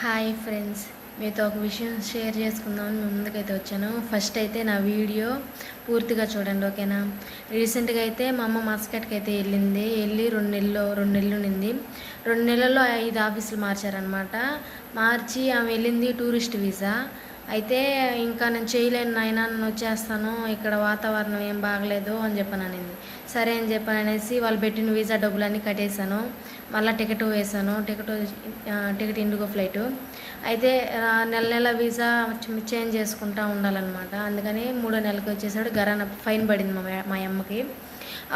Hi friends, మీతో ఒక విషయం షేర్ చేసుకుందామని మీ ముందుకైతే వచ్చాను. ఫస్ట్ అయితే నా వీడియో పూర్తిగా చూడండి, ఓకేనా? రీసెంట్గా అయితే మా అమ్మ మస్కట్కి అయితే వెళ్ళి 2 నెలలు నింది. 2 నెలల్లో 5 ఆఫీసులు మార్చారనమాట. మార్చి ఆమె వెళ్ళింది టూరిస్ట్ వీసా. అయితే ఇంకా నేను చేయలేను నాయన, నేను వచ్చేస్తాను, ఇక్కడ వాతావరణం ఏం బాగలేదు అని చెప్పాను. సరే అని చెప్పాను అనేసి వాళ్ళు పెట్టిన వీసా డబ్బులన్నీ కట్టేశాను. మళ్ళీ టికెట్ వేసాను. Ticket IndiGo flight. అయితే నెల వీసా చేంజ్ చేసుకుంటూ ఉండాలన్నమాట. అందుకని 3వ నెలకి వచ్చేసాడు. గరాన ఫైన్ పడింది మా అమ్మకి.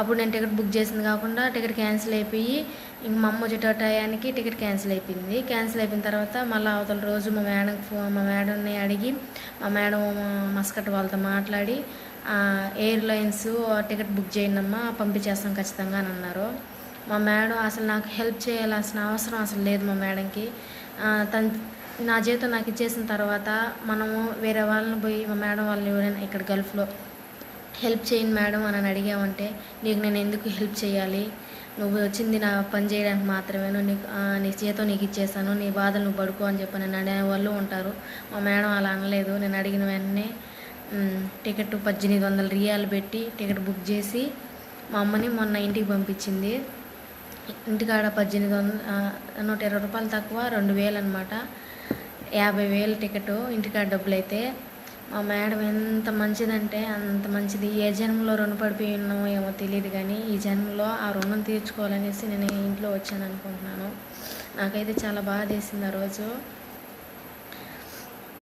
అప్పుడు నేను టికెట్ బుక్ చేసింది కాకుండా టికెట్ క్యాన్సిల్ అయిపోయి, ఇంక మా అమ్మ వచ్చేట టయానికి టికెట్ క్యాన్సిల్ అయిపోయింది. క్యాన్సిల్ అయిపోయిన తర్వాత మళ్ళీ అవతల రోజు మా మేడంని అడిగి, మా మేడం మస్కట్ వాళ్ళతో మాట్లాడి ఎయిర్లైన్స్ టికెట్ బుక్ చేయండి అమ్మా, పంపించేస్తాం ఖచ్చితంగా అని అన్నారు. మా మేడం అసలు నాకు హెల్ప్ చేయాల్సిన అవసరం అసలు లేదు మా మేడంకి. తను నా జీతం నాకు ఇచ్చేసిన తర్వాత మనము వేరే వాళ్ళని పోయి మా మేడం వాళ్ళని ఎవరైనా ఇక్కడ గల్ఫ్లో హెల్ప్ చేయండి మేడం అని అడిగామంటే, నీకు నేను ఎందుకు హెల్ప్ చేయాలి, నువ్వు వచ్చింది నా పని చేయడానికి మాత్రమే, నీ జీతం నీకు ఇచ్చేసాను, నీ బాధలు నువ్వు పడుకో అని చెప్పి నేను అనే వాళ్ళు ఉంటారు. మా మేడం అలా అనలేదు. నేను అడిగిన వెంటనే టికెట్ 1800 రియాలు పెట్టి టికెట్ బుక్ చేసి మా అమ్మని మొన్న ఇంటికి పంపించింది. ఇంటికాడ 120 రూపాయలు తక్కువ 2000 అనమాట. 50,000 టికెట్ ఇంటికాడ డబ్బులు. అయితే మా మేడం ఎంత మంచిదంటే అంత మంచిది. ఏ జన్మలో రుణపడిపోయి ఉన్నామో ఏమో తెలియదు, కానీ ఈ జన్మలో ఆ రుణం తీర్చుకోవాలనేసి నేను ఇంట్లో వచ్చాను అనుకుంటున్నాను. నాకైతే చాలా బాధ వేసింది ఆ రోజు.